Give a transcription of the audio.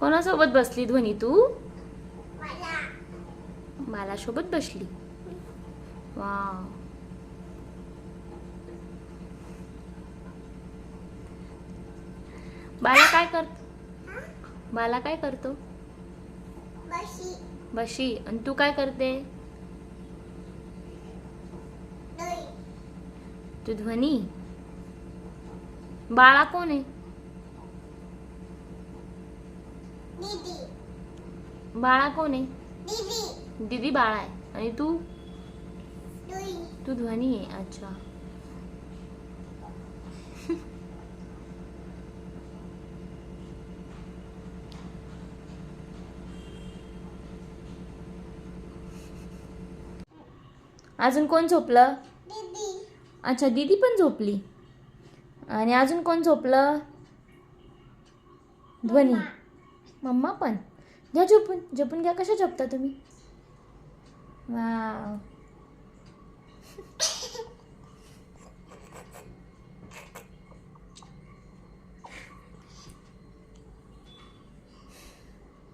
कोणासोबत बसली ध्वनी तू? बाला सोबत बसली. वाव. बाला काय करतो? बाला काय करतो? बशी. आणि तू काय करते? तू ध्वनी. बाळा कोण आहे? बाळा कोण आहे? दीदी बाळा आहे. आणि तू? तू ध्वनी आहे. अच्छा. अजून कोण झोपलं? अच्छा, दीदी पण झोपली. आणि अजून कोण झोपलं? ध्वनी. मम्मा पण. घ्या झोपून. झोपून घ्या. कशा झोपता तुम्ही? वाव.